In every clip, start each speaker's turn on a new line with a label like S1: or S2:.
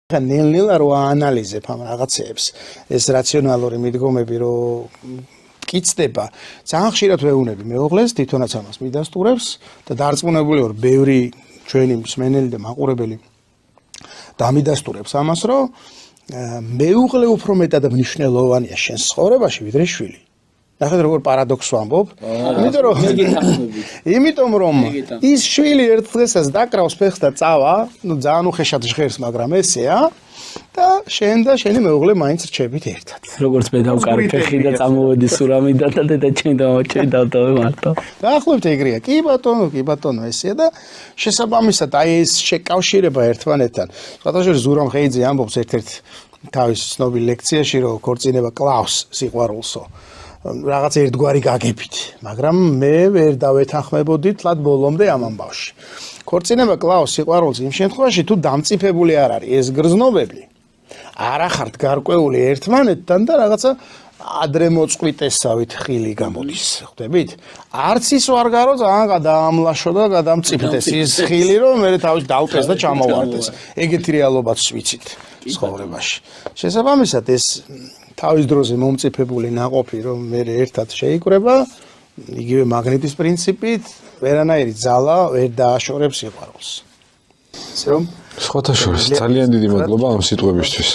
S1: ნელ-ნელა რო აანალიზებ ამ რაღაცებს, ეს რაციონალური მიდგომები რო მტკიცდება, ძალიან ხშირად ვეუბნები მეუღლეს, თვითონაც ამას მიდასტურებს და დარწმუნებული ვარ, ბევრი ჩვენი მსმენელი და მაყურებელი დამიდასტურებს ამას, რომ მეუღლე უფრო მეტად მნიშვნელოვანია შენს ცხოვრებაში, ვიდრე შვილი. ნახეთ როგორ პარადოქსს ვამბობ. იმიტომ რომ ის შვილი ერთ დღესაც დაკრავს ფეხს და წავა, ძალიან უხეშად ჟღერს, მაგრამ ესეა და შენ და შენი მეუღლე მაინც რჩებით ერთად.
S2: როგორც მე დავკარი ფეხი და წამოვედი სურამიდან და დედა ჩემ დავტოვე მარტო.
S1: დაახლოებით ეგრეა. კი ბატონო, ესეა და შესაბამისად აი ეს შეკავშირება ერთმანეთთან. სხვადასხვა ზურამ ხეიძე ამბობს ერთ-ერთ თავის ცნობილ ლექციაში, რომ ქორწინება კლავს სიყვარულსო. რაღაც ერთგვარი გაგებით, მაგრამ მე ვერ დავეთანხმებოდი თლად ბოლომდე ამ ამბავში. ქორწინება კლავს სიყვარულს იმ შემთხვევაში, თუ დამწიფებული არ არის ეს გრძნობები. არ ახართ გარკვეული ერთმანეთთან და რაღაცა ადრე მოწყვიტესავით ხილი გამოდის, ხვდებით? არც ის ვარ გარო ძალიან გადაამლაშო და გადამწიფდეს ის ხილი, რომ მე თავის დავტეს და ჩამოვარდეს. ეგეთი რეალობაც ვიცით ცხოვრებაში. შესაბამისად ეს თავის დროზე მომწიფებული ნაყოფი, რომ მე ერთად შეიკრება, იგივე მაგნიტის პრინციპით, ვერანაირი ძალა ვერ დააშორებს სიყვარულს. ასე რომ
S3: სხვათა შორის ძალიან დიდი მადლობა ამ სიტყვებისთვის.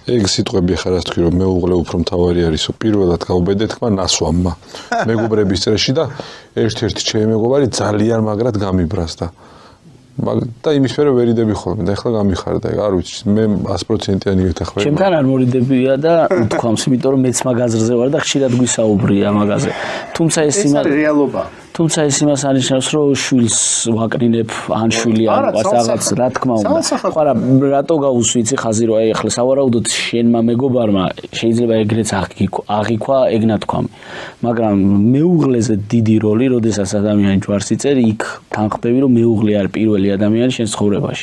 S3: ეგ სიტყვები ხარ რა თქვი, რომ მეუღლე უფრო მთავარი არისო, პირველად გავუბედე თქმა ნასვამმა. მეგობრების წრეში და ერთ-ერთი ჩემი მეგობარი ძალიან მაგრად გამიბრას და იმის მერე ვერიდები ხოლმე და ეხლა გამიხარდა, არ ვიცი, მე 100%-იანი გეთახმები.
S2: ჩემთან არ მორიდებია და უთქვამს, იმიტომ რომ მეც მაგაზრზე ვარ და ხშირად გვისაუბრია მაგაზე. თუმცა ეს
S1: რეალობა.
S2: თუმცა ეს იმას ანიშნავს, რომ შვილს ვაკრინებ, ან შვილი ან რაღაც რა თქმა უნდა. ხო რა, რატო გაუსვიცი ხაზი რომ აი ახლა სავარაუდოდ შენმა მეგობარმა შეიძლება ეგრეც აღიქვა, ეგ ნათქვამი. მაგრამ მეუღლეზე დიდი როლი, როდესაც ადამიანი ჯვარს იწერი, იქ თანხმდები რომ მეუღლე არის პირველი ადამიანი შენ ცხოვრებაში.